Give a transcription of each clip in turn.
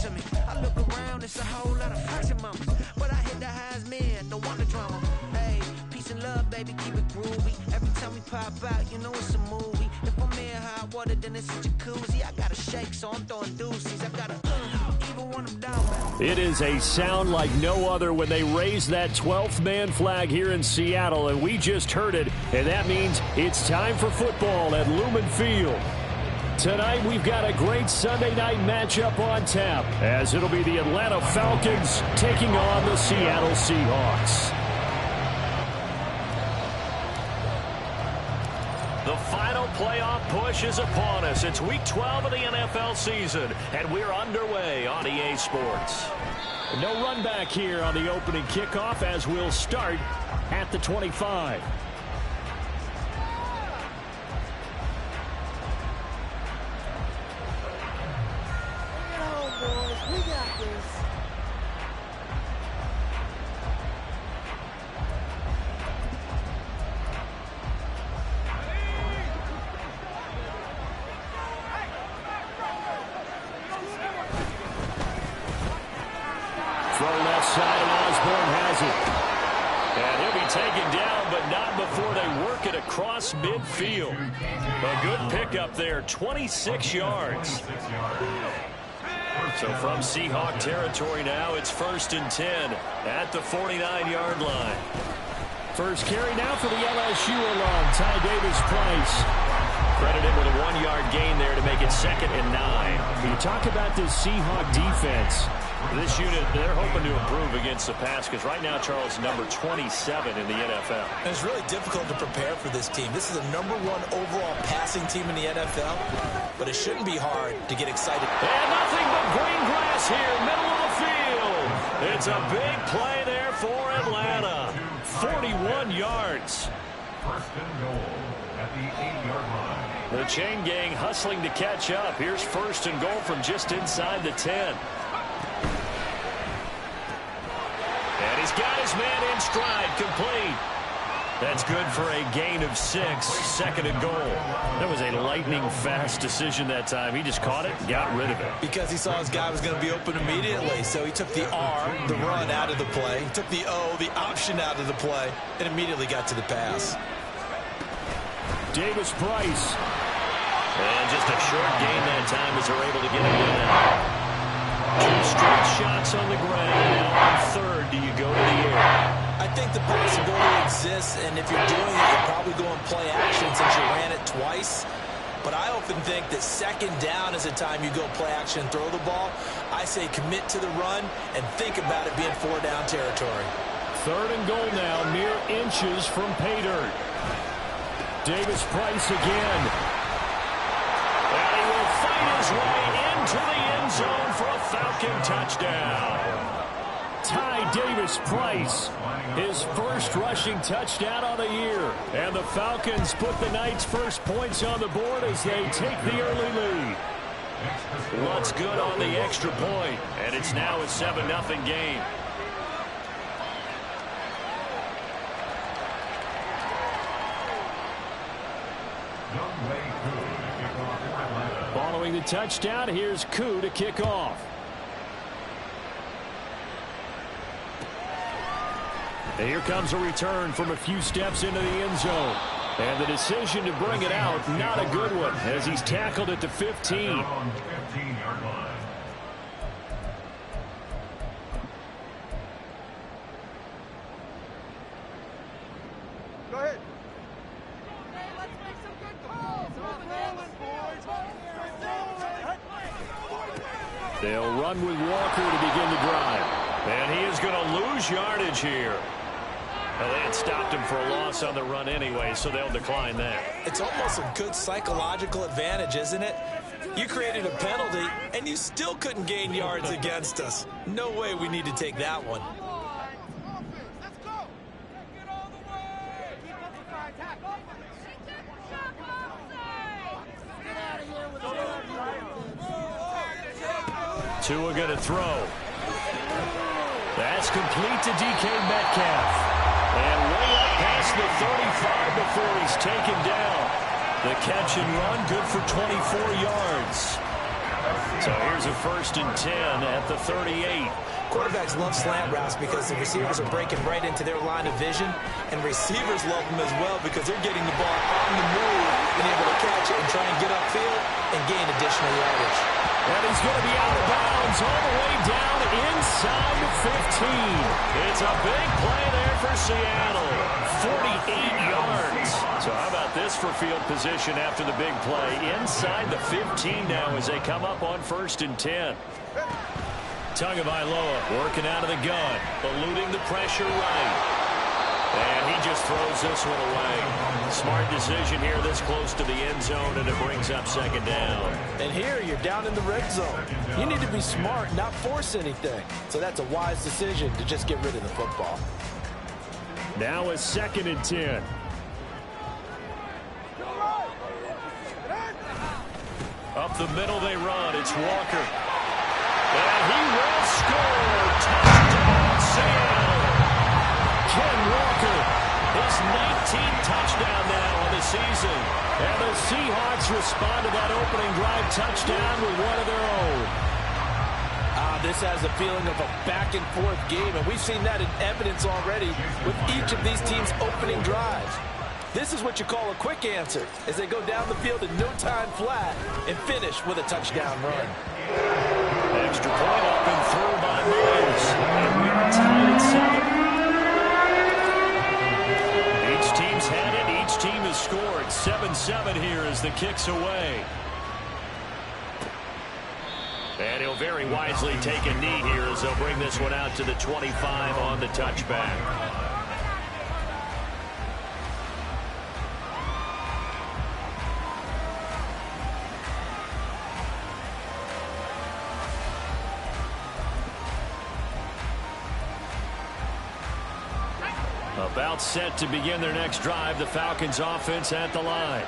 to me. I look around, it's a whole lot of flexing mamas. But I hit the highs, man, don't want the drama. Hey, peace and love, baby, keep it groovy. Every time we pop out, you know it's a movie. If I'm in hot water, then it's a jacuzzi. I gotta shake, so I'm throwing deuces. I gotta even when I'm down. It is a sound like no other when they raise that 12th man flag here in Seattle, and we just heard it, and that means it's time for football at Lumen Field. Tonight we've got a great Sunday night matchup on tap, as it'll be the Atlanta Falcons taking on the Seattle Seahawks. The final playoff push is upon us. It's week 12 of the NFL season, and we're underway on EA Sports. No run back here on the opening kickoff, as we'll start at the 25. Across midfield. A good pickup there, 26 yards. So from Seahawk territory now, it's 1st and 10 at the 49-yard line. First carry now for the LSU alum, Ty Davis-Price. Credited with a 1-yard gain there to make it 2nd and 9. You talk about this Seahawk defense. This unit, they're hoping to improve against the pass because right now, Charles, number 27 in the NFL. And it's really difficult to prepare for this team. This is the #1 overall passing team in the NFL, but it shouldn't be hard to get excited. And nothing but green grass here, middle of the field. It's a big play there for Atlanta. 41 yards. 1st and goal at the 8-yard line. The chain gang hustling to catch up. Here's 1st and goal from just inside the 10. And he's got his man in stride, complete. That's good for a gain of 6, 2nd and goal. That was a lightning-fast decision that time. He just caught it, got rid of it. Because he saw his guy was going to be open immediately, so he took the R, the run, out of the play. He took the O, the option, out of the play, and immediately got to the pass. Davis-Price. And just a short gain that time as they're able to get him down. 2 straight shots on the ground. Now on 3rd, do you go to the air? I think the possibility exists, and if you're doing it, you're probably going play action since you ran it twice. But I often think that 2nd down is the time you go play action and throw the ball. I say commit to the run and think about it being 4-down territory. 3rd and goal now, mere inches from pay dirt. Davis-Price again. And he will fight his way into the end zone for a Falcon touchdown. Ty Davis-Price, his first rushing touchdown on the year. And the Falcons put the Knights' first points on the board as they take the early lead. What's good on the extra point, and it's now a 7-0 game. Following the touchdown, here's Koo to kick off. And here comes a return from a few steps into the end zone. And the decision to bring it out, not a good one, as he's tackled at the 15. On 15-yard line. Go ahead. They'll run with Walker to begin the drive. And he is going to lose yardage here. Well, they had stopped him for a loss on the run anyway, so they'll decline that. It's almost a good psychological advantage, isn't it? You created a penalty, and you still couldn't gain yards against us. No way we need to take that one. Tua going to throw. That's complete to DK Metcalf. And way up past the 35 before he's taken down. The catch and run, good for 24 yards. So here's a 1st and 10 at the 38. Quarterbacks love slant routes because the receivers are breaking right into their line of vision, and receivers love them as well because they're getting the ball on the move and able to catch it and try and get upfield and gain additional yardage. And he's going to be out of bounds all the way down inside the 15. It's a big play there for Seattle. 48 yards. So how about this for field position after the big play? Inside the 15 now as they come up on 1st and 10. Tagovailoa working out of the gun, eluding the pressure right. And he just throws this one away. Smart decision here this close to the end zone, and it brings up 2nd down. And here you're down in the red zone. You need to be smart, not force anything. So that's a wise decision to just get rid of the football. Now a 2nd and 10. Up the middle they run. It's Walker. And he will score. Touchdown, Seattle. Ken Walker, his 19th touchdown now on the season. And the Seahawks respond to that opening drive touchdown with one of their own. This has a feeling of a back-and-forth game, and we've seen that in evidence already with each of these teams' opening drives. This is what you call a quick answer, as they go down the field in no time flat and finish with a touchdown run. Extra point up and through by Miles. And we are tied at 7. Each team's had it. Each team has scored. 7-7 here as the kick's away. And he'll very wisely take a knee here as they'll bring this one out to the 25 on the touchback. About set to begin their next drive, the Falcons offense at the line.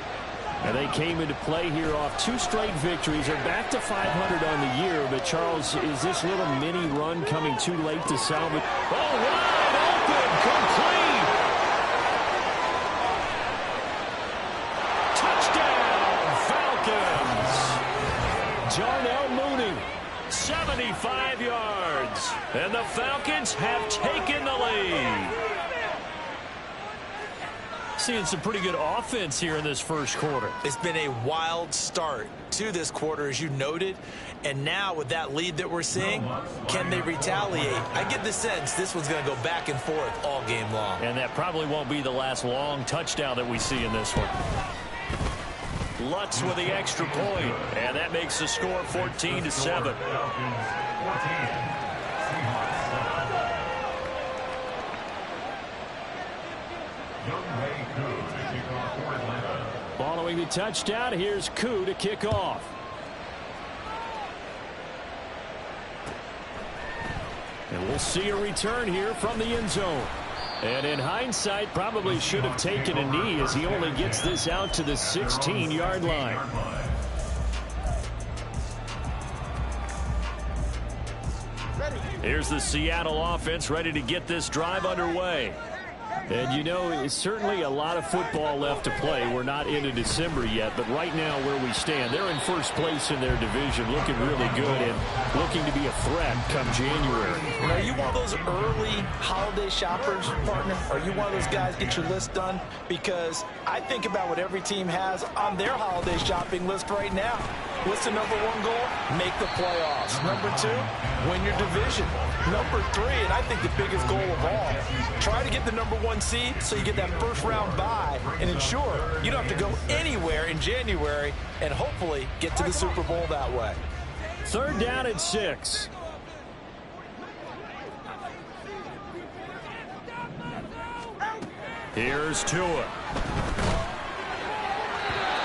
And they came into play here off 2 straight victories. They're back to 500 on the year. But, Charles, is this little mini run coming too late to salvage? Oh, wide open, complete. Touchdown, Falcons. Darnell Mooney, 75 yards. And the Falcons have taken the lead. Seeing some pretty good offense here in this first quarter. It's been a wild start to this quarter, as you noted. And now with that lead that we're seeing, can they retaliate? I get the sense this one's going to go back and forth all game long. And that probably won't be the last long touchdown that we see in this one. Lutz with the extra point. And that makes the score 14-7. Following the touchdown, here's Koo to kick off. And we'll see a return here from the end zone. And in hindsight, probably should have taken a knee as he only gets this out to the 16-yard line. Here's the Seattle offense ready to get this drive underway. And, you know, it's certainly a lot of football left to play. We're not into December yet, but right now where we stand, they're in first place in their division, looking really good and looking to be a threat come January. And are you one of those early holiday shoppers, partner? Are you one of those guys get your list done? Because I think about what every team has on their holiday shopping list right now. What's the number 1 goal? Make the playoffs. Number 2, win your division. Number 3, and I think the biggest goal of all, try to get the number 1 seed so you get that first round bye and ensure you don't have to go anywhere in January and hopefully get to the Super Bowl that way. 3rd down and 6. Here's Tua.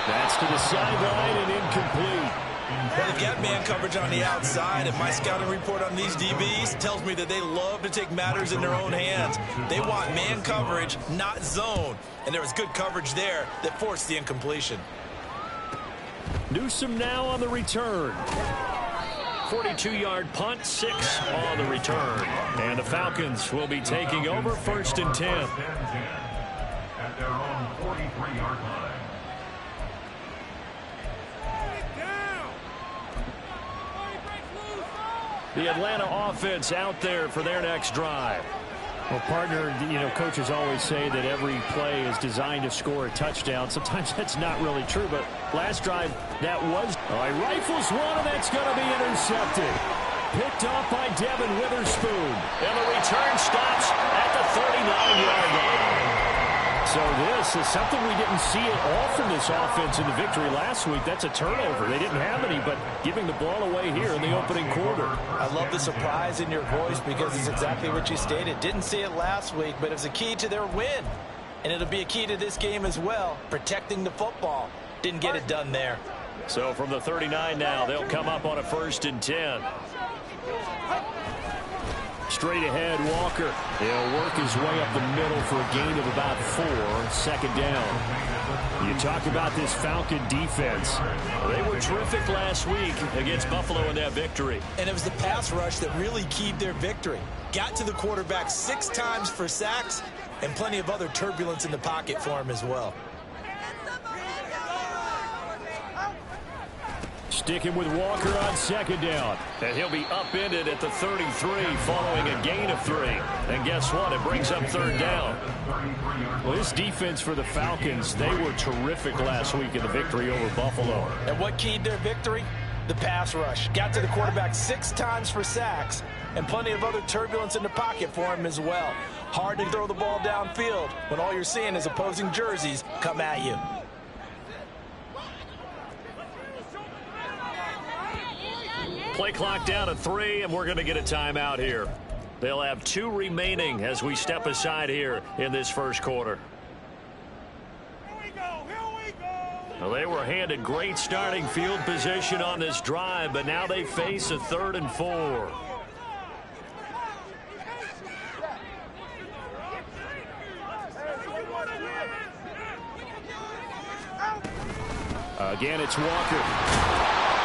That's to the sideline and incomplete. Well, they've got man coverage on the outside, and my scouting report on these DBs tells me that they love to take matters in their own hands. They want man coverage, not zone. And there was good coverage there that forced the incompletion. Newsome now on the return. 42-yard punt, 6 on the return. And the Falcons will be taking over 1st and 10. At their own 43-yard line. The Atlanta offense out there for their next drive. Well, partner, coaches always say that every play is designed to score a touchdown. Sometimes that's not really true, but last drive, that was. All right, rifles one, and that's going to be intercepted. Picked off by Devin Witherspoon. And the return stops at the 39-yard line. So this is something we didn't see at all from this offense in the victory last week. That's a turnover. They didn't have any, but giving the ball away here in the opening quarter. I love the surprise in your voice because it's exactly what you stated. Didn't see it last week, but it was a key to their win. And it'll be a key to this game as well, protecting the football. Didn't get it done there. So from the 39 now, they'll come up on a 1st and 10. Straight ahead, Walker. He'll work his way up the middle for a gain of about 4. 2nd down. You talk about this Falcon defense. They were terrific last week against Buffalo in that victory. And it was the pass rush that really keyed their victory. Got to the quarterback 6 times for sacks and plenty of other turbulence in the pocket for him as well. Sticking with Walker on 2nd down. And he'll be upended at the 33 following a gain of 3. And guess what? It brings up 3rd down. Well, this defense for the Falcons, they were terrific last week in the victory over Buffalo. And what keyed their victory? The pass rush. Got to the quarterback 6 times for sacks and plenty of other turbulence in the pocket for him as well. Hard to throw the ball downfield when all you're seeing is opposing jerseys come at you. Play clock down to 3, and we're going to get a timeout here. They'll have 2 remaining as we step aside here in this first quarter. Well, they were handed great starting field position on this drive, but now they face a 3rd and 4. Again, it's Walker.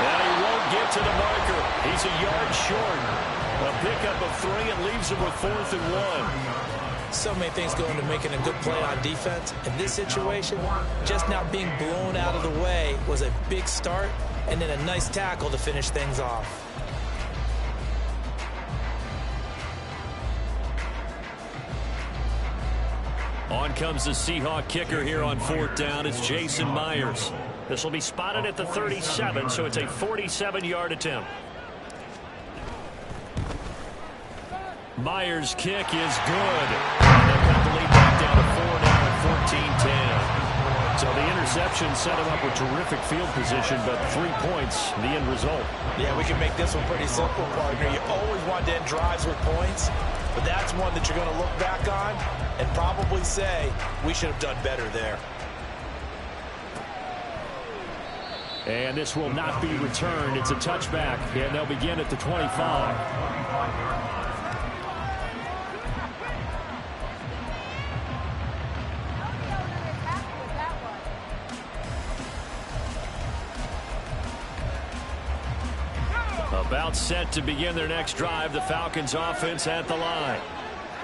And he won't get to the marker. He's a yard short. A pickup of 3 and leaves him with 4th and 1. So many things go into making a good play on defense. In this situation, just not being blown out of the way was a big start, and then a nice tackle to finish things off. On comes the Seahawk kicker here on 4th down. It's Jason Myers. This will be spotted at the 37, so it's a 47-yard attempt. Myers' kick is good. And they've got the lead back down to 4 now at 14-10. So the interception set him up with terrific field position, but 3 points, the end result. Yeah, we can make this one pretty simple, partner. You always want to end drives with points, but that's one that you're going to look back on and probably say, we should have done better there. And this will not be returned. It's a touchback, and they'll begin at the 25. About set to begin their next drive. The Falcons offense at the line.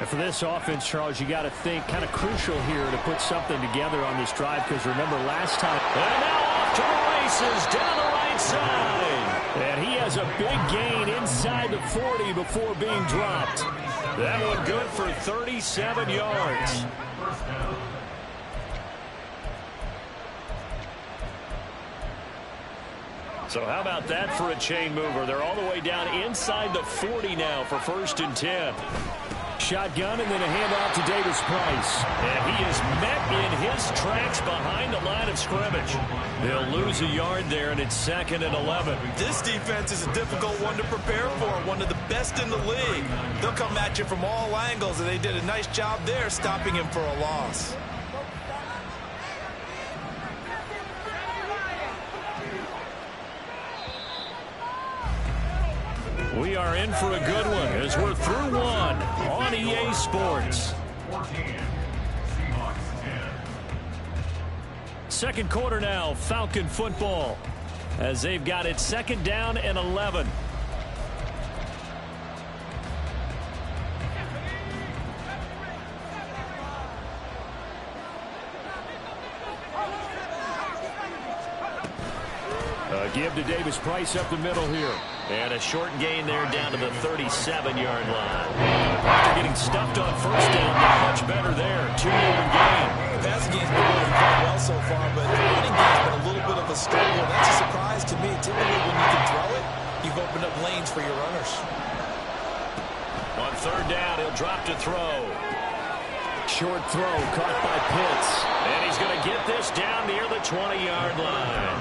And for this offense, Charles, you got to think kind of crucial here to put something together on this drive, because remember last time. And now off to the races down the right side. And he has a big gain inside the 40 before being dropped. That one good for 37 yards. So how about that for a chain mover? They're all the way down inside the 40 now for 1st and 10. Shotgun and then a handoff to Davis Price. And he is met in his tracks behind the line of scrimmage. They'll lose a yard there, and it's 2nd and 11. This defense is a difficult one to prepare for, one of the best in the league. They'll come at you from all angles, and they did a nice job there stopping him for a loss. We are in for a good one as we're through one on EA Sports. 2nd quarter now, Falcon football, as they've got it 2nd down and 11. Give to Davis Price up the middle here. And a short gain there down to the 37-yard line. After getting stuffed on first down, not much better there. 2-yard gain. The passing game's been going quite well so far, but the running game's been a little bit of a struggle. That's a surprise to me. Typically, when you can throw it, you've opened up lanes for your runners. On third down, he'll drop to throw. Short throw caught by Pitts. And he's going to get this down near the 20-yard line.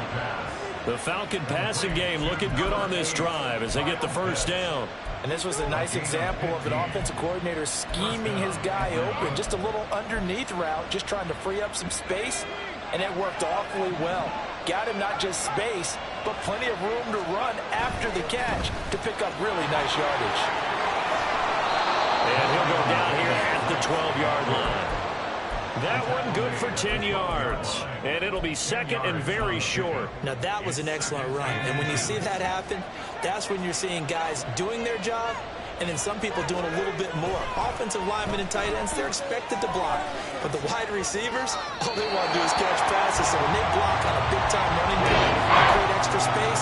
The Falcon passing game looking good on this drive as they get the first down. And this was a nice example of an offensive coordinator scheming his guy open. Just a little underneath route, just trying to free up some space, and it worked awfully well. Got him not just space, but plenty of room to run after the catch to pick up really nice yardage. And he'll go down here at the 12-yard line. That one good for 10 yards. And it'll be second and very short. Now that was an excellent run. And when you see that happen, that's when you're seeing guys doing their job and then some people doing a little bit more. Offensive linemen and tight ends, they're expected to block. But the wide receivers, all they want to do is catch passes. So when they block on a big-time running play and create extra space,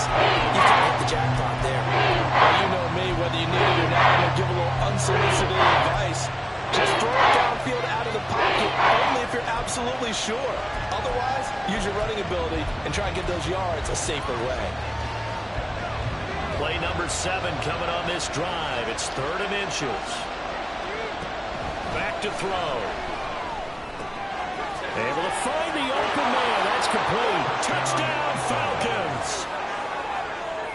you can hit the jackpot there. Well, you know me, whether you need it or not, I'm going to give a little unsolicited advice. Just throw it downfield out of the pocket, only if you're absolutely sure. Otherwise, use your running ability and try and get those yards a safer way. Play number 7 coming on this drive. It's 3rd and inches. Back to throw. Able to find the open man. That's complete. Touchdown, Falcons.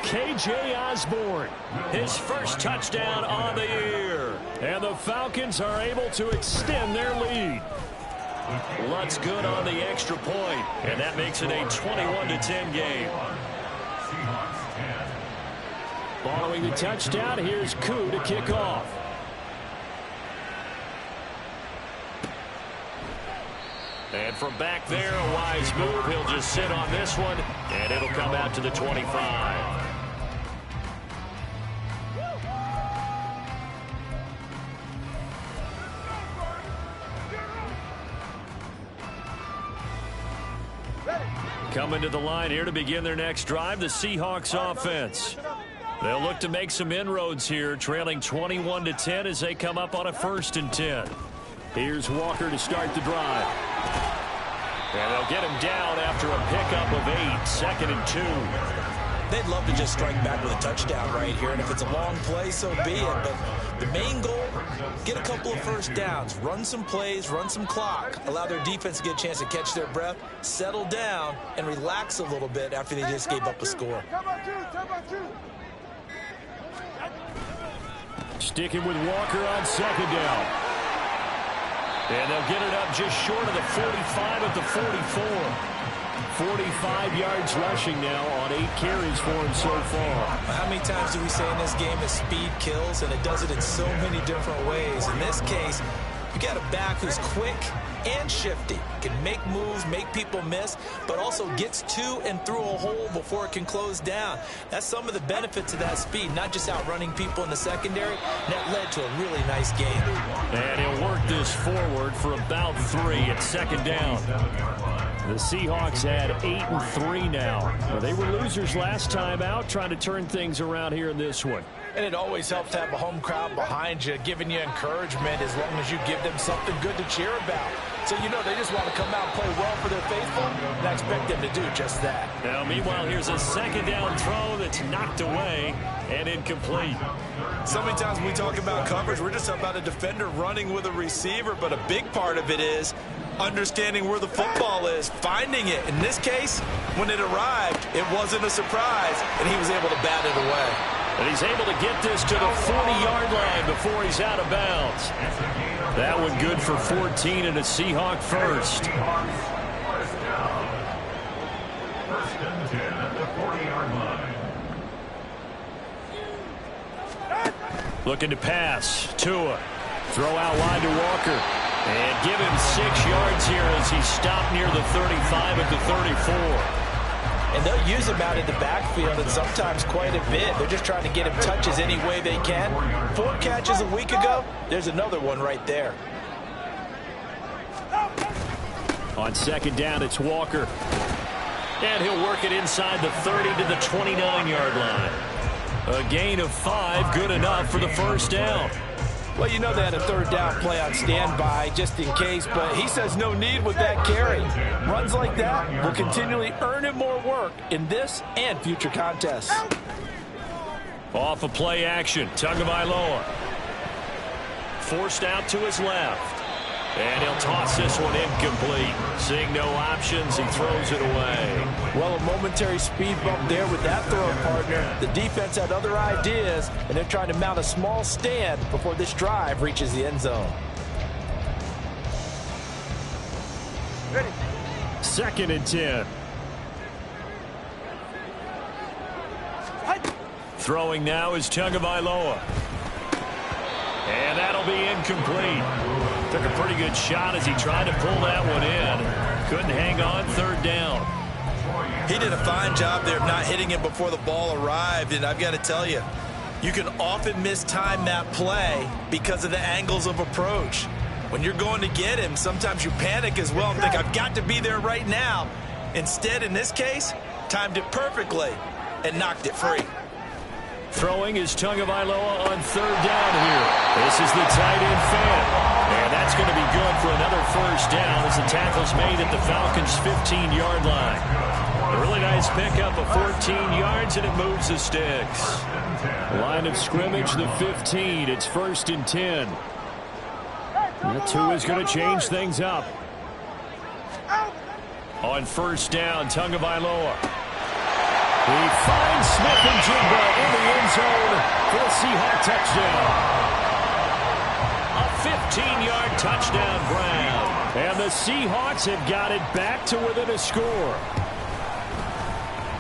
KJ Osborne, his first touchdown on the year. And the Falcons are able to extend their lead. Lutz good on the extra point, and that makes it a 21-10 game. Following the touchdown, here's Koo to kick off. And from back there, a wise move. He'll just sit on this one, and it'll come out to the 25. Coming to the line here to begin their next drive, the Seahawks offense. They'll look to make some inroads here, trailing 21-10 as they come up on a 1st and 10. Here's Walker to start the drive. And they'll get him down after a pickup of 8, 2nd and 2. They'd love to just strike back with a touchdown right here, and if it's a long play, so be it. But the main goal, get a couple of first downs, run some plays, run some clock, allow their defense to get a chance to catch their breath, settle down, and relax a little bit after they just gave up a score. Sticking with Walker on 2nd down. And they'll get it up just short of the 45 at the 44. 45 yards rushing now on 8 carries for him so far. How many times do we say in this game that speed kills, and it does it in so many different ways? In this case, you got a back who's quick and shifty, can make moves, make people miss, but also gets to and through a hole before it can close down. That's some of the benefits of that speed, not just outrunning people in the secondary. That led to a really nice game. And he'll work this forward for about 3 at 2nd down. The Seahawks had 8-3 now. Well, they were losers last time out, trying to turn things around here in this one. And it always helps to have a home crowd behind you, giving you encouragement as long as you give them something good to cheer about. So, you know, they just want to come out and play well for their faithful, and I expect them to do just that. Now, meanwhile, here's a 2nd down throw that's knocked away and incomplete. So many times when we talk about coverage, we're just about a defender running with a receiver, but a big part of it is understanding where the football is, finding it. In this case, when it arrived, it wasn't a surprise, and he was able to bat it away. And he's able to get this to the 40-yard line before he's out of bounds. That one good for 14 and a Seahawk first. 1st and 10 at the 40-yard line. Looking to pass. Tua. Throw out wide to Walker. And give him 6 yards here as he's stopped near the 35 at the 34. And they'll use him out in the backfield, and sometimes quite a bit. They're just trying to get him touches any way they can. 4 catches a week ago. There's another one right there. On 2nd down, it's Walker. And he'll work it inside the 30 to the 29-yard line. A gain of 5, good enough for the first down. Well, you know they had a third down play on standby just in case, but he says no need with that carry. Runs like that will continually earn him more work in this and future contests. Off a play action, Tagovailoa. Forced out to his left. And he'll toss this one incomplete. Seeing no options, he throws it away. Well, a momentary speed bump there with that throw, partner. The defense had other ideas, and they're trying to mount a small stand before this drive reaches the end zone. Ready. 2nd and 10. Throwing now is Tagovailoa. And that'll be incomplete. Took a pretty good shot as he tried to pull that one in. Couldn't hang on, 3rd down. He did a fine job there of not hitting him before the ball arrived, and I've got to tell you, you can often mistime that play because of the angles of approach. When you're going to get him, sometimes you panic as well and think, I've got to be there right now. Instead, in this case, timed it perfectly and knocked it free. Throwing is Tagovailoa on 3rd down here. This is the tight end fan. And that's going to be good for another first down as the tackle's made at the Falcons' 15-yard line. A really nice pickup of 14 yards, and it moves the sticks. Line of scrimmage, the 15. It's 1st and 10. That 2 is going to change things up. On 1st down, Tagovailoa. He finds Smith-Njigba in the end zone for a Seahawks touchdown. A 15-yard touchdown grab. And the Seahawks have got it back to within a score.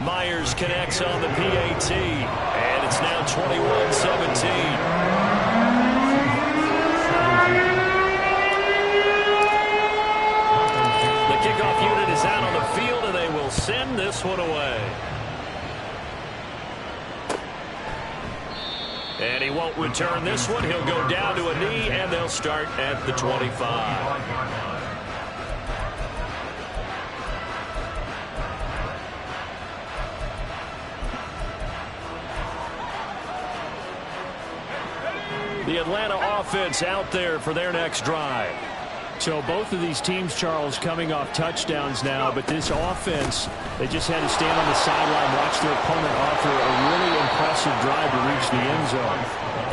Myers connects on the PAT. And it's now 21-17. The kickoff unit is out on the field, and they will send this one away. And he won't return this one. He'll go down to a knee, and they'll start at the 25. The Atlanta offense out there for their next drive. So both of these teams, Charles, coming off touchdowns now, but this offense, they just had to stand on the sideline, watch their opponent offer a really impressive drive to reach the end zone.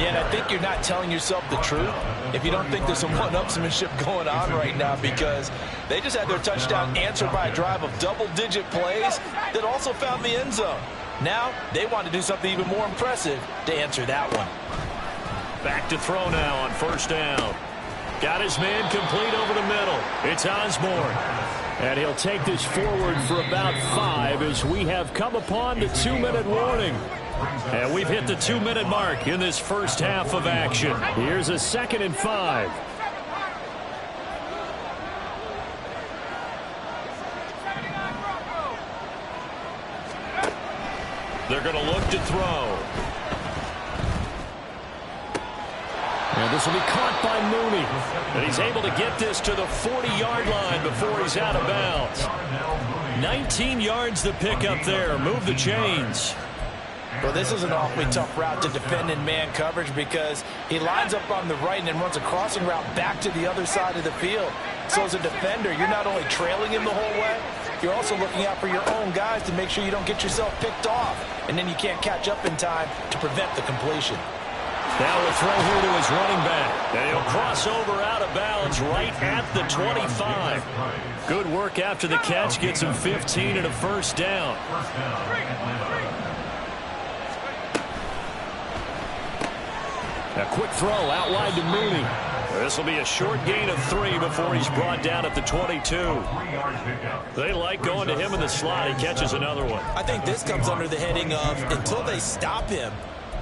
Yeah, and I think you're not telling yourself the truth if you don't think there's some one-upsmanship going on right now, because they just had their touchdown answered by a drive of double-digit plays that also found the end zone. Now they want to do something even more impressive to answer that one. Back to throw now on 1st down. Got his man complete over the middle. It's Osborne. And he'll take this forward for about 5 as we have come upon the 2-minute warning. And we've hit the 2-minute mark in this first half of action. Here's a 2nd and 5. They're going to look to throw. And this will be caught by Mooney. And he's able to get this to the 40-yard line before he's out of bounds. 19 yards the pickup there. Move the chains. Well, this is an awfully tough route to defend in man coverage because he lines up on the right and then runs a crossing route back to the other side of the field. So as a defender, you're not only trailing him the whole way, you're also looking out for your own guys to make sure you don't get yourself picked off. And then you can't catch up in time to prevent the completion. Now a throw here to his running back. And he'll cross over out of bounds right at the 25. Good work after the catch. Gets him 15 and a first down. A quick throw out wide to Mooney. This will be a short gain of 3 before he's brought down at the 22. They like going to him in the slot. He catches another one. I think this comes under the heading of until they stop him,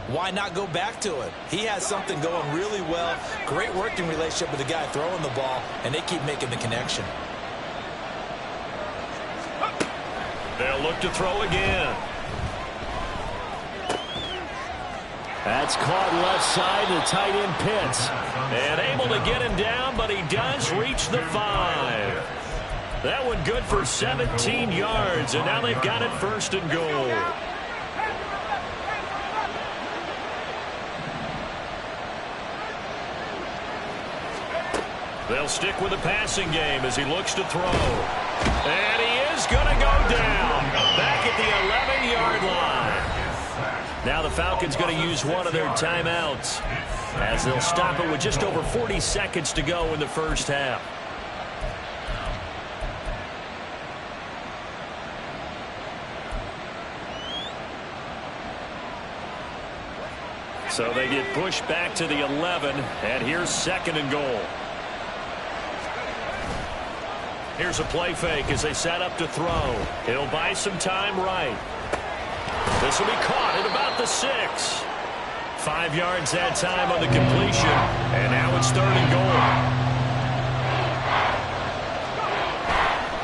why not go back to it? He has something going really well. Great working relationship with the guy throwing the ball, and they keep making the connection. They'll look to throw again. That's caught left side to tight end Pitts. And able to get him down, but he does reach the 5. That one good for 17 yards, and now they've got it 1st and goal. They'll stick with the passing game as he looks to throw. And he is going to go down back at the 11-yard line. Now the Falcons going to use one of their timeouts as they'll stop it with just over 40 seconds to go in the first half. So they get pushed back to the 11, and here's 2nd and goal. Here's a play fake as they set up to throw. He'll buy some time right. This will be caught at about the 6. 5 yards that time on the completion, and now it's 3rd and goal.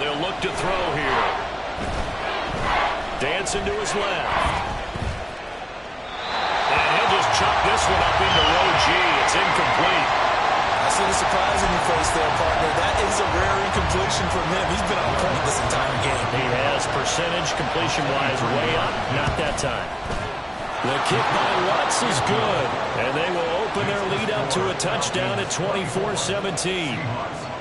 They'll look to throw here. Dancing to his left. And he'll just chuck this one up into row G. It's incomplete. I see the surprise in your face there, partner. That is a rare incompletion from him. He's been on point this entire game. He has percentage completion-wise way up. Not that time. The kick by Lutz is good. And they will open their lead up to a touchdown at 24-17.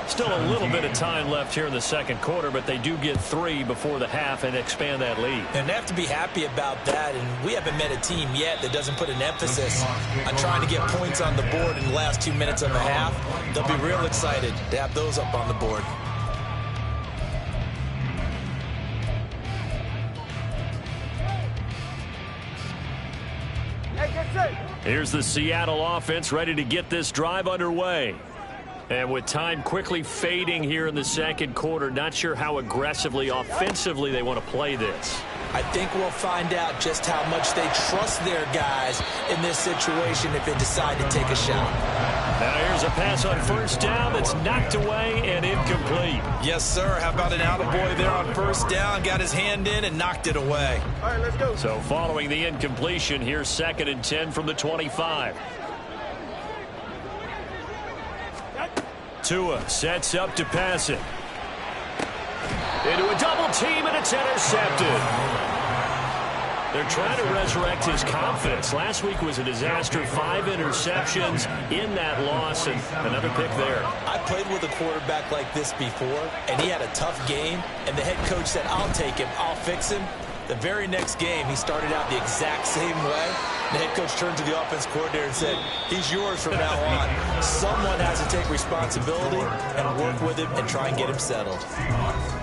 Still a little bit of time left here in the second quarter, but they do get 3 before the half and expand that lead. And they have to be happy about that, and we haven't met a team yet that doesn't put an emphasis on trying to get points on the board in the last 2 minutes of the half. They'll be real excited to have those up on the board. Here's the Seattle offense ready to get this drive underway. And with time quickly fading here in the second quarter, not sure how aggressively, offensively they want to play this. I think we'll find out just how much they trust their guys in this situation if they decide to take a shot. Now here's a pass on first down that's knocked away and incomplete. Yes, sir. How about an attaboy there on first down? Got his hand in and knocked it away. All right, let's go. So following the incompletion, here's 2nd and 10 from the 25. Tua sets up to pass it. Into a double team, and it's intercepted. They're trying to resurrect his confidence. Last week was a disaster. 5 interceptions in that loss, and another pick there. I played with a quarterback like this before, and he had a tough game, and the head coach said, I'll take him, I'll fix him. The very next game, he started out the exact same way. The head coach turned to the offense coordinator and said, he's yours from now on. Someone has to take responsibility and work with him and try and get him settled.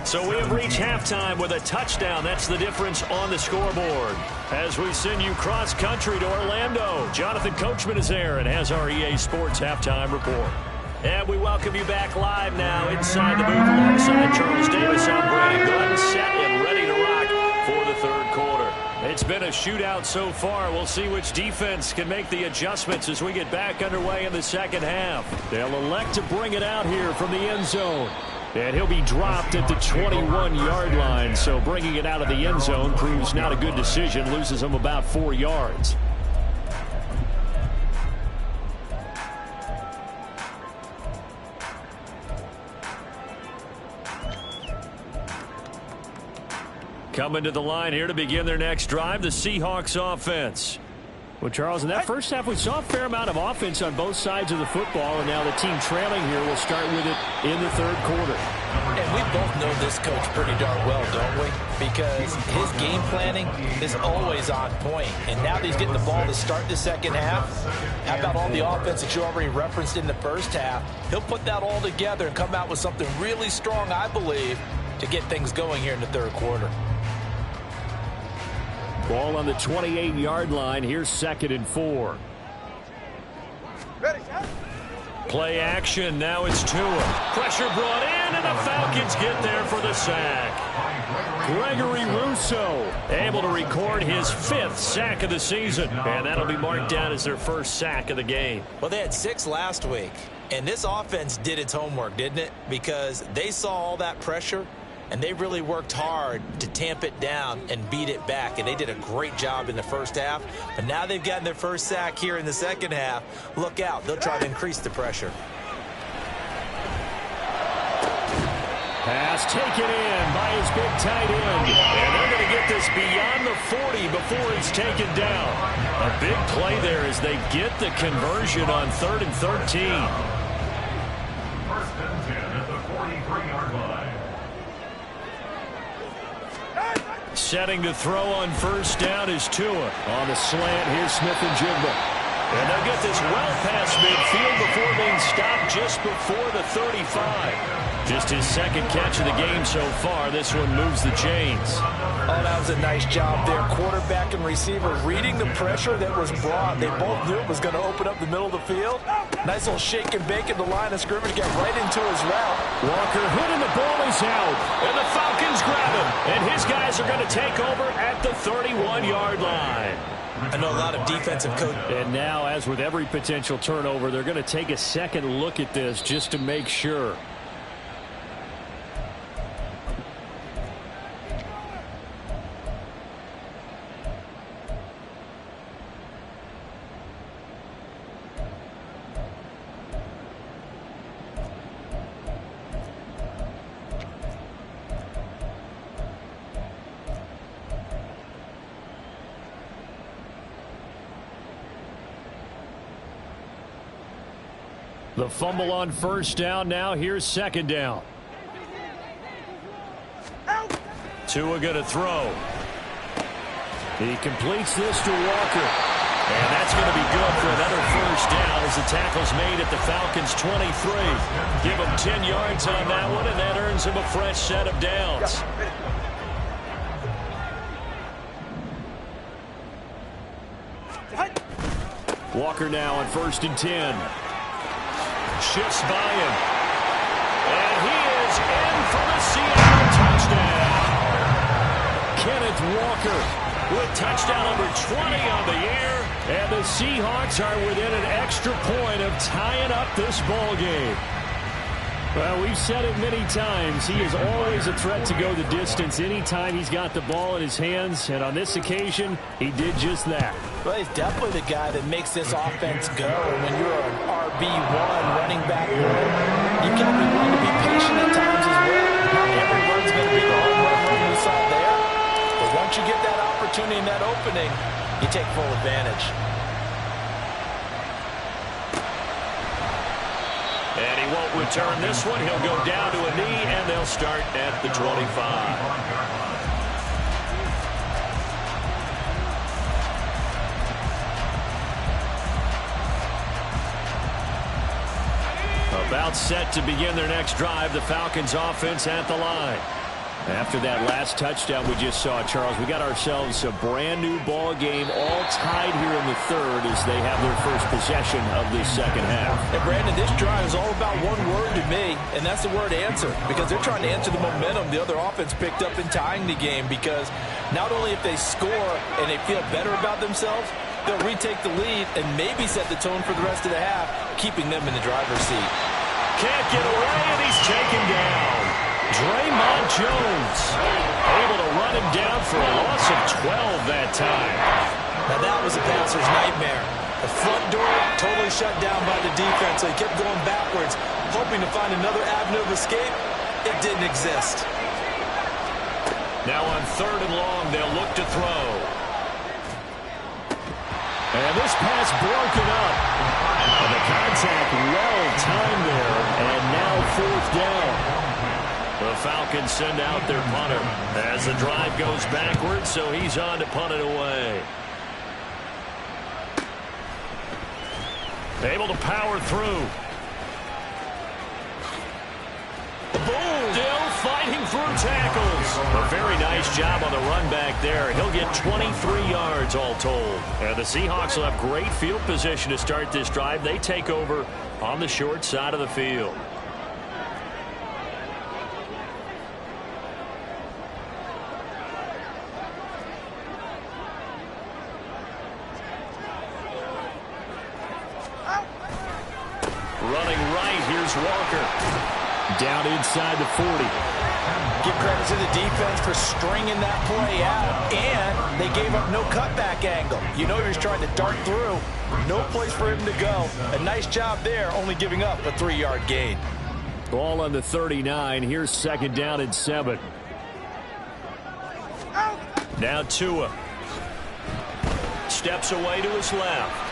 So we have reached halftime with a touchdown. That's the difference on the scoreboard. As we send you cross-country to Orlando, Jonathan Coachman is there and has our EA Sports halftime report. And we welcome you back live now inside the booth alongside Charles Davis. I'm Brandon Glenn, set and ready to rock for the third quarter. It's been a shootout so far. We'll see which defense can make the adjustments as we get back underway in the second half. They'll elect to bring it out here from the end zone. And he'll be dropped at the 21-yard line. So bringing it out of the end zone proves not a good decision. Loses him about 4 yards. Coming to the line here to begin their next drive, the Seahawks offense. Well, Charles, in that first half, we saw a fair amount of offense on both sides of the football, and now the team trailing here will start with it in the third quarter. And we both know this coach pretty darn well, don't we? Because his game planning is always on point. And now that he's getting the ball to start the second half, how about all the offense that you already referenced in the first half? He'll put that all together and come out with something really strong, I believe, to get things going here in the third quarter. Ball on the 28-yard line. Here's 2nd and 4. Ready, shot. Play action. Now it's Tua. Pressure brought in, and the Falcons get there for the sack. Gregory Rousseau able to record his 5th sack of the season. And that'll be marked down as their first sack of the game. Well, they had 6 last week. And this offense did its homework, didn't it? Because they saw all that pressure, and they really worked hard to tamp it down and beat it back. And they did a great job in the first half. But now they've gotten their first sack here in the second half. Look out. They'll try to increase the pressure. Pass taken in by his big tight end. And they're going to get this beyond the 40 before it's taken down. A big play there as they get the conversion on 3rd and 13. Setting to throw on first down is Tua. On the slant, here's Smith-Njigba. And they'll get this well past midfield before being stopped just before the 35. Just his second catch of the game so far. This one moves the chains. Oh, that was a nice job there. Quarterback and receiver reading the pressure that was brought. They both knew it was going to open up the middle of the field. Nice little shake and bake at the line of scrimmage. Got right into his route. Walker hit and the ball is out. And the Falcons grab him. And his guys are going to take over at the 31-yard line. I know a lot of defensive coaches. And now, as with every potential turnover, they're going to take a second look at this just to make sure. The fumble on first down. Now here's second down. Tua going to throw. He completes this to Walker. And that's going to be good for another first down as the tackle's made at the Falcons' 23. Give him 10 yards on that one, and that earns him a fresh set of downs. Walker now on first and 10. Shifts by him. And he is in for the Seattle touchdown. Kenneth Walker with touchdown number 20 on the year. And the Seahawks are within an extra point of tying up this ball game. Well, we've said it many times. He is always a threat to go the distance anytime he's got the ball in his hands. And on this occasion, he did just that. Well, he's definitely the guy that makes this offense go. And when you're an RB1 running back, you got to be willing to be patient at times as well. Not every run's going to be the home run we saw there. But once you get that opportunity and that opening, you take full advantage. And he won't return this one. He'll go down to a knee, and they'll start at the 25. About set to begin their next drive, the Falcons offense at the line. After that last touchdown we just saw, Charles, we got ourselves a brand new ball game, all tied here in the third as they have their first possession of this second half. And Brandon, this drive is all about one word to me, and that's the word answer, because they're trying to answer the momentum the other offense picked up in tying the game, because not only if they score and they feel better about themselves, they'll retake the lead and maybe set the tone for the rest of the half, keeping them in the driver's seat. Can't get away, and he's taken down. Draymond Jones able to run him down for a loss of 12 that time. Now that was a passer's nightmare. The front door totally shut down by the defense, so he kept going backwards, hoping to find another avenue of escape. It didn't exist. Now on third and long, they'll look to throw. And this pass broken up. And the contact well timed there, and now fourth down. The Falcons send out their punter as the drive goes backwards, so he's on to punt it away. Able to power through. Boom! Still fighting through tackles. A very nice job on the run back there. He'll get 23 yards all told. And the Seahawks will have great field position to start this drive. They take over on the short side of the field. Running right, here's Walker. Down inside the 40. Give credit to the defense for stringing that play out, and they gave up no cutback angle. You know he was trying to dart through. No place for him to go. A nice job there, only giving up a 3-yard gain. Ball on the 39. Here's second down and 7. Now Tua. Steps away to his left.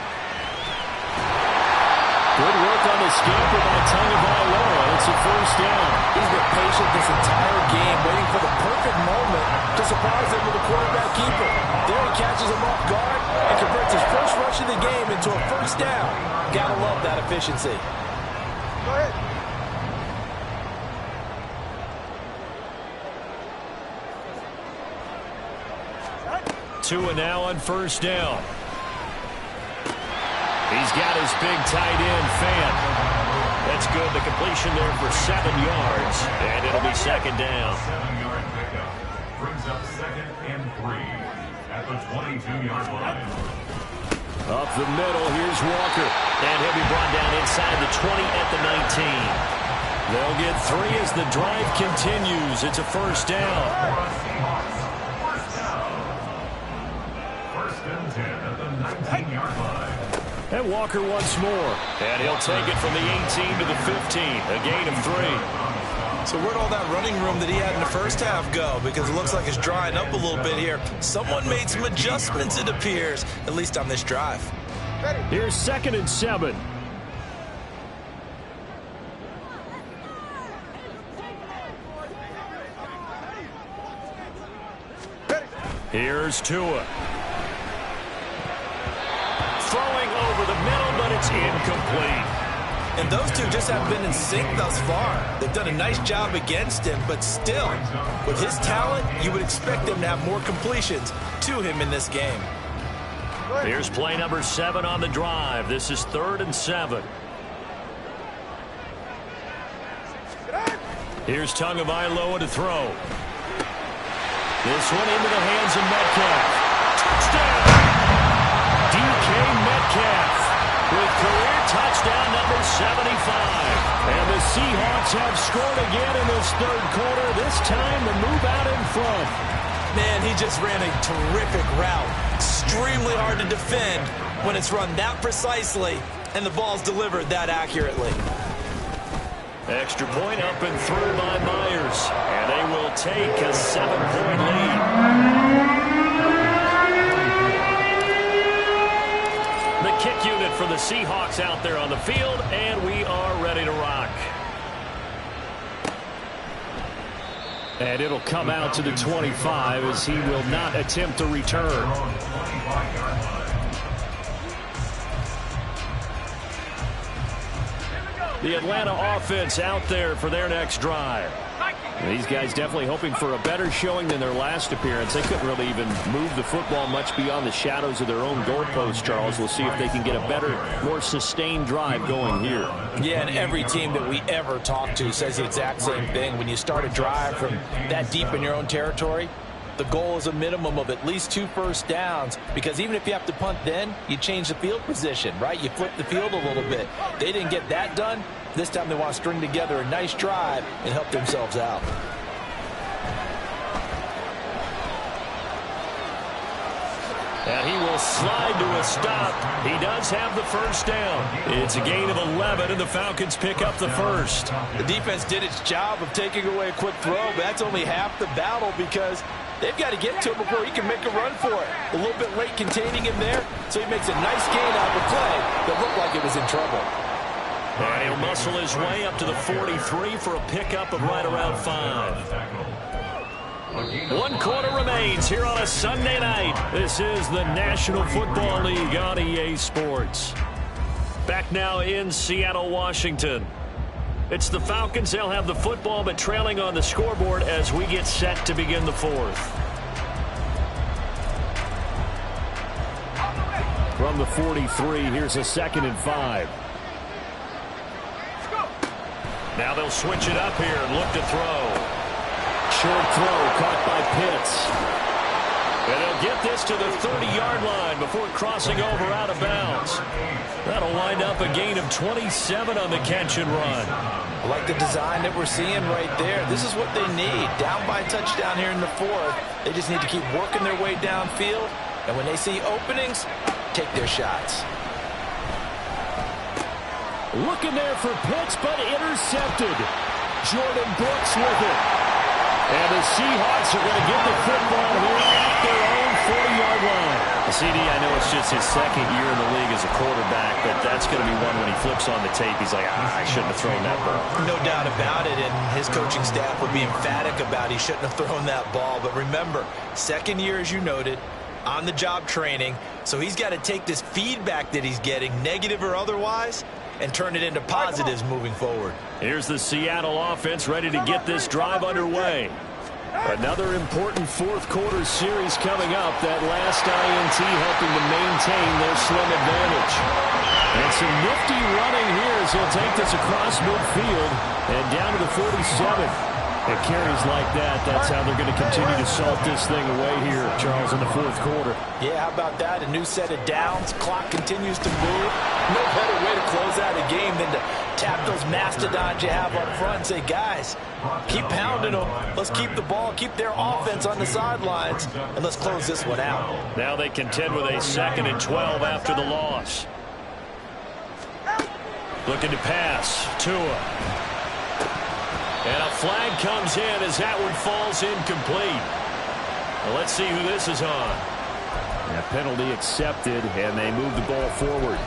Good work on the scamper by Tagovailoa. It's a first down. He's been patient this entire game, waiting for the perfect moment to surprise them with a quarterback keeper. There he catches him off guard and converts his first rush of the game into a first down. Gotta love that efficiency. Go ahead. Tua now on first down. He's got his big tight end, Fant. That's good. The completion there for 7 yards. And it'll be second down. 7-yard pickup. Brings up 2nd and 3 at the 22-yard line. Up the middle, here's Walker. And he'll be brought down inside the 20 at the 19. They'll get 3 as the drive continues. It's a first down. First and 10 at the 19-yard line. And Walker once more. And he'll take it from the 18 to the 15. A gain of 3. So where'd all that running room that he had in the first half go? Because it looks like it's drying up a little bit here. Someone made some adjustments, it appears, at least on this drive. Here's 2nd and 7. Here's Tua. Throwing over the middle, but it's incomplete. And those two just haven't been in sync thus far. They've done a nice job against him, but still, with his talent, you would expect them to have more completions to him in this game. Here's play number 7 on the drive. This is 3rd and 7. Here's Tagovailoa to throw. This one into the hands of Metcalf. Touchdown! DK Metcalf with career touchdown number 75. And the Seahawks have scored again in this 3rd quarter. This time to move out in front. Man, he just ran a terrific route. Extremely hard to defend when it's run that precisely and the ball's delivered that accurately. Extra point up and through by Myers. And they will take a 7-point lead. The kick unit for the Seahawks out there on the field, and we are ready to rock. And it'll come out to the 25 as he will not attempt to return. The Atlanta offense out there for their next drive. These guys definitely hoping for a better showing than their last appearance. They couldn't really even move the football much beyond the shadows of their own goalposts, Charles. We'll see if they can get a better, more sustained drive going here. Yeah, and every team that we ever talk to says the exact same thing. When you start a drive from that deep in your own territory, the goal is a minimum of at least 2 first downs, because even if you have to punt then, you change the field position, right? You flip the field a little bit. They didn't get that done. This time they want to string together a nice drive and help themselves out. And he will slide to a stop. He does have the first down. It's a gain of 11, and the Falcons pick up the first. The defense did its job of taking away a quick throw, but that's only half the battle because they've got to get to him before he can make a run for it. A little bit late containing him there, so he makes a nice gain out of the play that looked like it was in trouble. And he'll muscle his way up to the 43 for a pickup of right around 5. 1 quarter remains here on a Sunday night. This is the National Football League on EA Sports. Back now in Seattle, Washington. It's the Falcons. They'll have the football, but trailing on the scoreboard as we get set to begin the 4th. From the 43, here's a 2nd and 5. Now they'll switch it up here and look to throw. Short throw caught by Pitts. And they'll get this to the 30-yard line before crossing over out of bounds. That'll wind up a gain of 27 on the catch and run. I like the design that we're seeing right there. This is what they need. Down by a touchdown here in the 4th. They just need to keep working their way downfield. And when they see openings, take their shots. Looking there for Pitts, but intercepted. Jordan Brooks with it. And the Seahawks are going to get the football here at their own 40-yard line. CD, I know it's just his second year in the league as a quarterback, but that's going to be one when he flips on the tape, he's like, I shouldn't have thrown that ball. No doubt about it, and his coaching staff would be emphatic about he shouldn't have thrown that ball. But remember, second year, as you noted, on-the-job training, so he's got to take this feedback that he's getting, negative or otherwise, and turn it into positives moving forward. Here's the Seattle offense ready to get this drive underway. Another important fourth quarter series coming up. That last INT helping to maintain their slim advantage. And some nifty running here as he'll take this across midfield and down to the 47. It carries like that. That's how they're going to continue to salt this thing away here, Charles, in the fourth quarter. Yeah, how about that? A new set of downs. Clock continues to move. No better way to close out a game than to tap those mastodons you have up front and say, guys, keep pounding them. Let's keep the ball, keep their offense on the sidelines, and let's close this one out. Now they contend with a 2nd and 12 after the loss. Looking to pass. Tua. And a flag comes in as that one falls incomplete. Well, let's see who this is on. A penalty accepted, and they move the ball forward.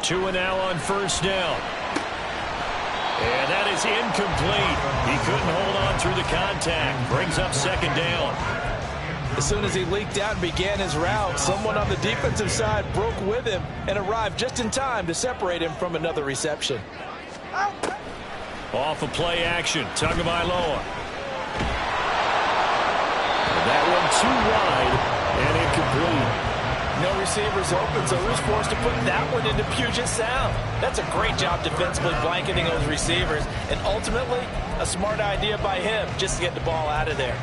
Tua now on first down. And that is incomplete. He couldn't hold on through the contact. Brings up 2nd down. As soon as he leaked out and began his route, someone on the defensive side broke with him and arrived just in time to separate him from another reception. Off of play action. Tagovailoa. That one too wide and incomplete. No receivers open, so who's forced to put that one into Puget Sound? That's a great job defensively blanketing those receivers, and ultimately a smart idea by him just to get the ball out of there.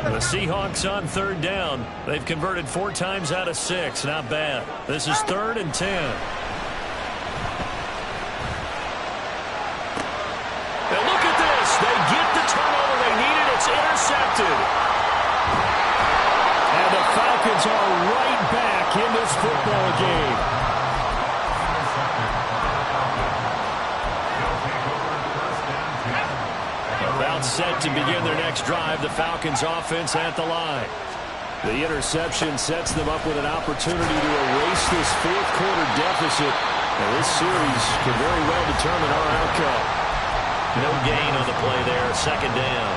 The Seahawks on 3rd down. They've converted 4 times out of 6. Not bad. This is 3rd and 10. Now look at this. They get the turnover they needed. It's intercepted. And the Falcons are right back in this football game. About set to begin their next drive. The Falcons offense at the line. The interception sets them up with an opportunity to erase this fourth quarter deficit. And this series could very well determine our outcome. No gain on the play there. 2nd down.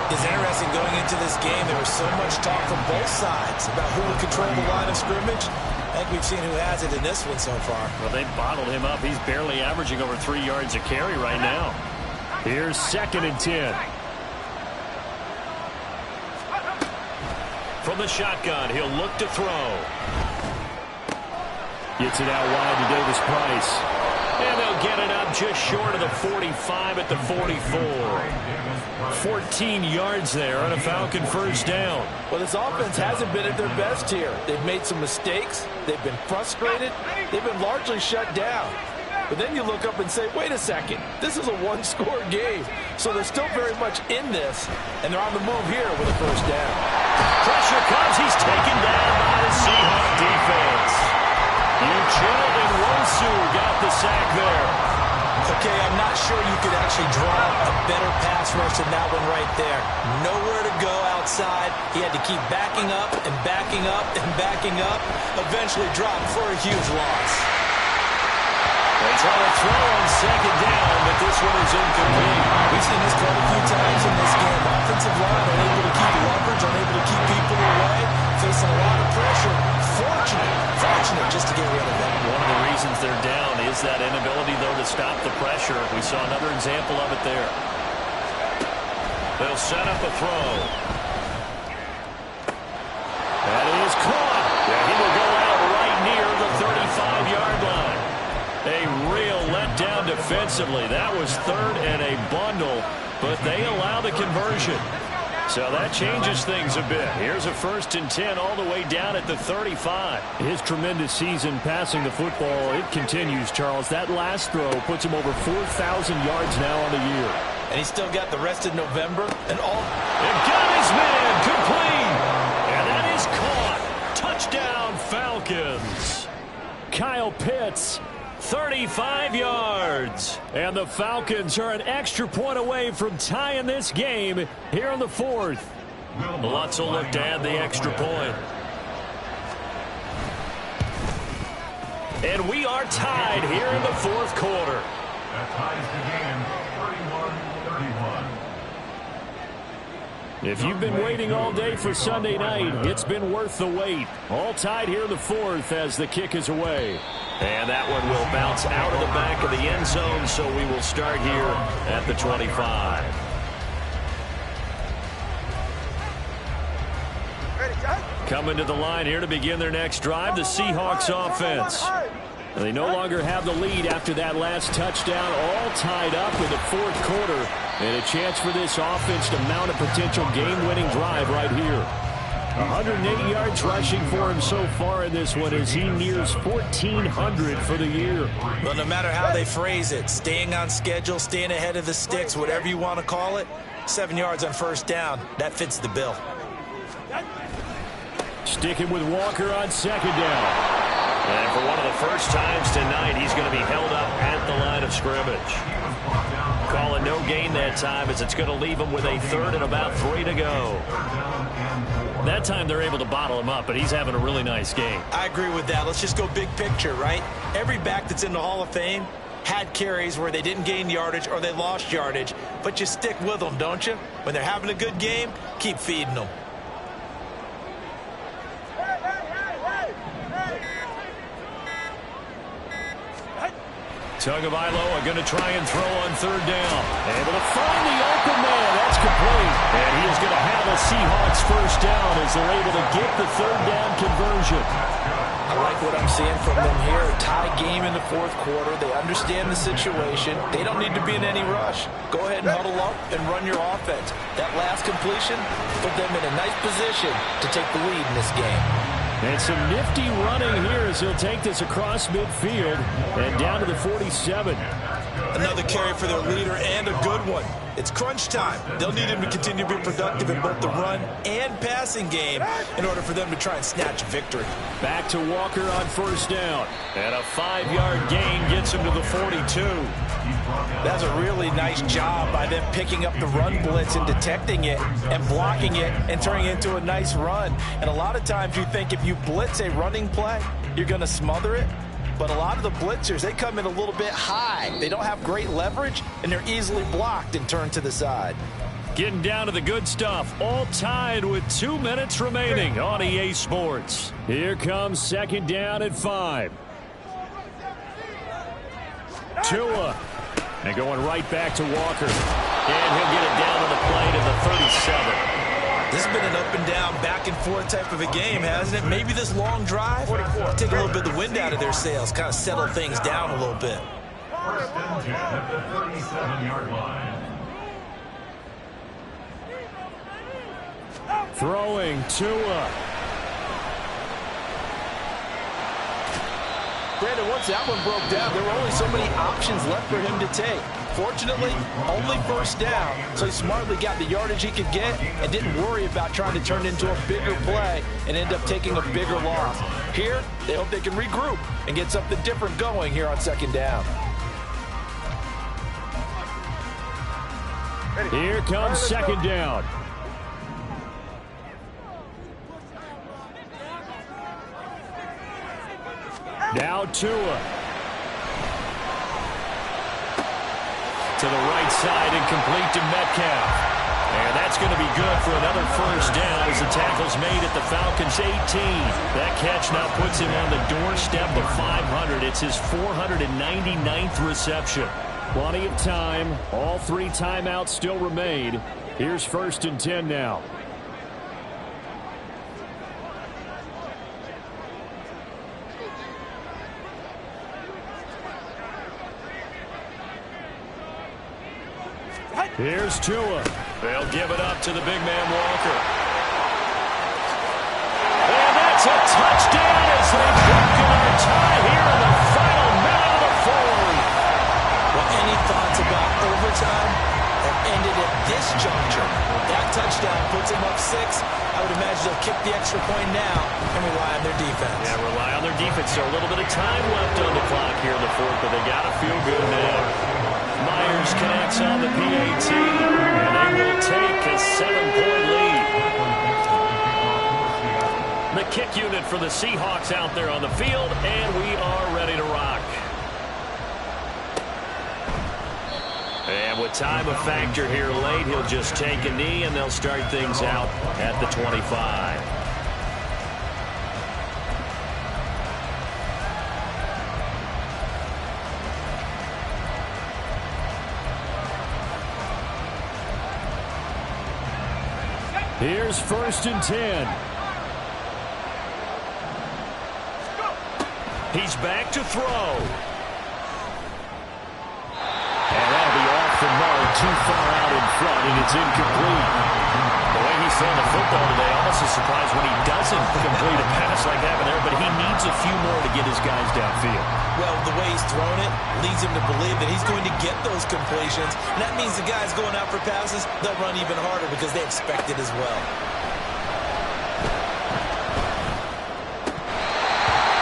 It's interesting going into this game. There was so much talk from both sides about who would control the line of scrimmage. I think we've seen who has it in this one so far. Well, they bottled him up. He's barely averaging over 3 yards a carry right now. Here's 2nd and 10. From the shotgun, he'll look to throw. Gets it out wide to Davis Price. And they'll get it up just short of the 45 at the 44. 14 yards there on a Falcon 1st down. Well, this offense hasn't been at their best here. They've made some mistakes. They've been frustrated. They've been largely shut down. But then you look up and say, wait a second, this is a one-score game. So they're still very much in this, and they're on the move here with a 1st down. Pressure comes. He's taken down by the Seahawks defense. Uchenna Nwosu got the sack there. Okay, I'm not sure you could actually draw a better pass rush than that one right there. Nowhere to go outside. He had to keep backing up and backing up and backing up. Eventually dropped for a huge loss. They try to throw on 2nd down, but this one is incomplete. We've seen this quite a few times in this game. Offensive line unable to keep leverage, unable to keep people away, facing a lot of pressure. Fortunate just to get rid of it. One of the reasons they're down is that inability, though, to stop the pressure. We saw another example of it there. They'll set up a throw. That is caught. Yeah, he will go out right near the 35-yard line. A real letdown defensively. That was 3rd and a bundle, but they allow the conversion. So that changes things a bit. Here's a 1st and 10 all the way down at the 35. His tremendous season passing the football, it continues, Charles. That last throw puts him over 4,000 yards now on the year. And he's still got the rest of November and all. And got his man complete. And that is caught. Touchdown, Falcons. Kyle Pitts, 35 yards. And the Falcons are an extra point away from tying this game here in the 4th. Lots of look to add the extra point. And we are tied here in the 4th quarter. That ties the game 31-31. If you've been waiting all day for Sunday night, it's been worth the wait. All tied here in the 4th as the kick is away. And that one will bounce out of the back of the end zone, so we will start here at the 25. Coming to the line here to begin their next drive, the Seahawks offense. They no longer have the lead after that last touchdown, all tied up in the 4th quarter. And a chance for this offense to mount a potential game-winning drive right here. 108 yards rushing for him so far in this one as he nears 1,400 for the year. Well, no matter how they phrase it, staying on schedule, staying ahead of the sticks, whatever you want to call it, 7 yards on 1st down, that fits the bill. Sticking with Walker on 2nd down. And for one of the first times tonight, he's going to be held up at the line of scrimmage. Calling no gain that time as it's going to leave him with a 3rd and about 3 to go. That time they're able to bottle him up, but he's having a really nice game. I agree with that. Let's just go big picture, right? Every back that's in the Hall of Fame had carries where they didn't gain yardage or they lost yardage, but you stick with them, don't you? When they're having a good game, keep feeding them. Tagovailoa going to try and throw on 3rd down. Able to find the open man. That's complete. And he is going to have a Seahawks 1st down as they're able to get the 3rd down conversion. I like what I'm seeing from them here. Tie game in the 4th quarter. They understand the situation. They don't need to be in any rush. Go ahead and huddle up and run your offense. That last completion put them in a nice position to take the lead in this game. And some nifty running here as he'll take this across midfield and down to the 47. Another carry for their leader and a good one. It's crunch time. They'll need him to continue to be productive in both the run and passing game in order for them to try and snatch a victory. Back to Walker on 1st down. And a 5-yard gain gets him to the 42. That's a really nice job by them picking up the run blitz and detecting it and blocking it and turning it into a nice run. And a lot of times you think if you blitz a running play, you're going to smother it. But a lot of the blitzers, they come in a little bit high. They don't have great leverage, and they're easily blocked and turned to the side. Getting down to the good stuff. All tied with 2 minutes remaining on EA Sports. Here comes 2nd down at 5. Tua. And going right back to Walker. And he'll get it down on the play to the 37. This has been an up and down, back and forth type of a game, hasn't it? Maybe this long drive take a little bit of the wind out of their sails, kind of settle things down a little bit. 1st and 10 at the 37-yard line. Throwing Tua. Brandon, once that one broke down, there were only so many options left for him to take. Fortunately, only 1st down, so he smartly got the yardage he could get and didn't worry about trying to turn it into a bigger play and end up taking a bigger loss. Here, they hope they can regroup and get something different going here on 2nd down. Here comes 2nd down. Now Tua. To the right side and complete to Metcalf. And that's going to be good for another 1st down as the tackle's made at the Falcons' 18. That catch now puts him on the doorstep of 500. It's his 499th reception. Plenty of time. All 3 timeouts still remain. Here's 1st and 10 now. Here's Tua. They'll give it up to the big man Walker. And that's a touchdown as they've broken our tie here in the final minute of the fourth. Well, any thoughts about overtime have ended at this juncture. That touchdown puts them up 6. I would imagine they'll kick the extra point now and rely on their defense. Yeah, rely on their defense. So a little bit of time left on the clock here in the fourth, but they got to feel good now. Myers connects on the PAT, and they will take a 7-point lead. The kick unit for the Seahawks out there on the field, and we are ready to rock. And with time a factor here late, he'll just take a knee, and they'll start things out at the 25. Here's 1st and 10. He's back to throw. And that'll be off the mark, too far out in front, and it's incomplete. The way he's throwing the football today, almost a surprise when he doesn't complete a pass like that there, but he needs a few more to get his guys downfield. Well, the way he's thrown it leads him to believe that he's going to get those completions, and that means the guys going out for passes, they'll run even harder because they expect it as well.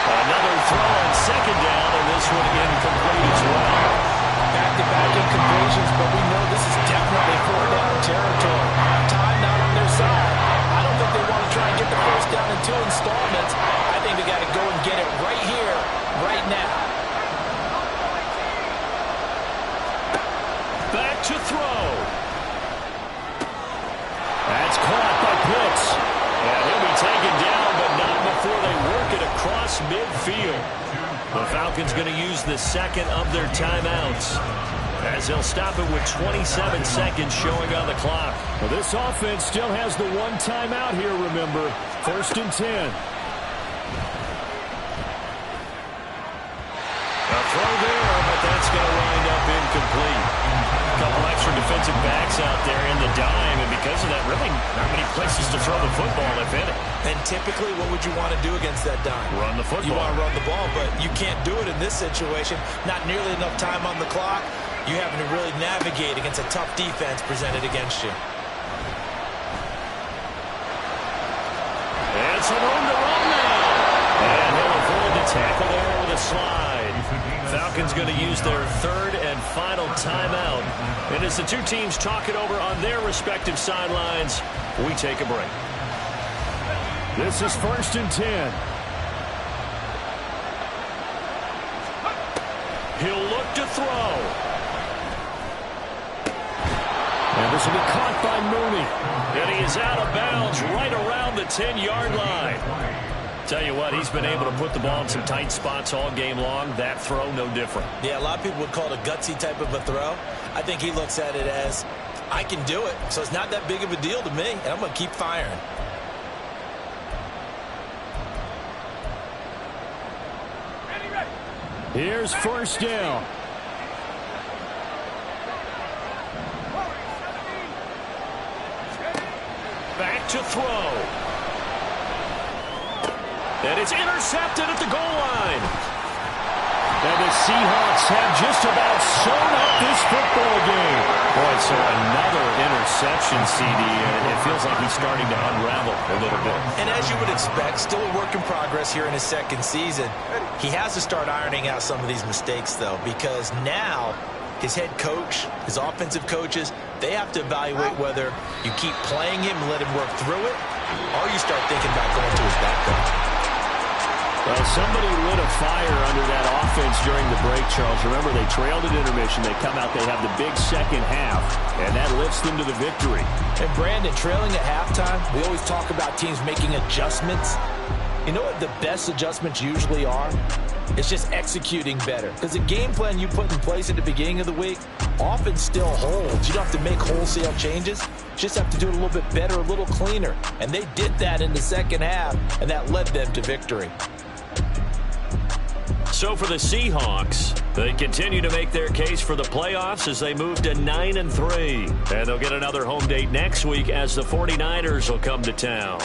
Another throw on 2nd down, and this one incomplete as well. Back-to-back incompletions, but we know this is definitely 4th-down territory. Time not on their side. I don't think they want to try and get the 1st down in 2 installments. I think they got to go and get it right here, right now. Back to throw. That's caught by Pitts. And he'll be taken down, but not before they work it across midfield. The Falcons going to use the 2nd of their timeouts, as they'll stop it with 27 seconds showing on the clock. Well, this offense still has the 1 timeout here, remember. 1st and 10. A throw there, but that's going to wind up incomplete. A couple extra defensive backs out there in the dime, and because of that, really not many places to throw the football, if any. And typically, what would you want to do against that dime? Run the football. You want to run the ball, but you can't do it in this situation. Not nearly enough time on the clock. You having to really navigate against a tough defense presented against you. And some room to run now. And he'll avoid the tackle there with a slide. Falcons going to use their 3rd and final timeout. And as the two teams talk it over on their respective sidelines, we take a break. This is 1st and 10. He'll look to throw. And this will be caught by Mooney. And he is out of bounds right around the 10-yard line. Tell you what, he's been able to put the ball in some tight spots all game long. That throw, no different. Yeah, a lot of people would call it a gutsy type of a throw. I think he looks at it as, I can do it, so it's not that big of a deal to me, and I'm going to keep firing. Here's 1st down. Back to throw. And it's intercepted at the goal line. And the Seahawks have just about sewn up this football game. Boy, so another interception, CD, and it feels like he's starting to unravel a little bit. And as you would expect, still a work in progress here in his 2nd season. He has to start ironing out some of these mistakes, though, because now his head coach, his offensive coaches, they have to evaluate whether you keep playing him and let him work through it, or you start thinking about going to his backup. Well, somebody lit a fire under that offense during the break, Charles. Remember, they trailed at intermission. They come out, they have the big 2nd half, and that lifts them to the victory. And, Brandon, trailing at halftime, we always talk about teams making adjustments. You know what the best adjustments usually are? It's just executing better. Because the game plan you put in place at the beginning of the week often still holds. You don't have to make wholesale changes. You just have to do it a little bit better, a little cleaner. And they did that in the 2nd half, and that led them to victory. So for the Seahawks, They continue to make their case for the playoffs as they move to 9-3. And they'll get another home date next week as the 49ers will come to town.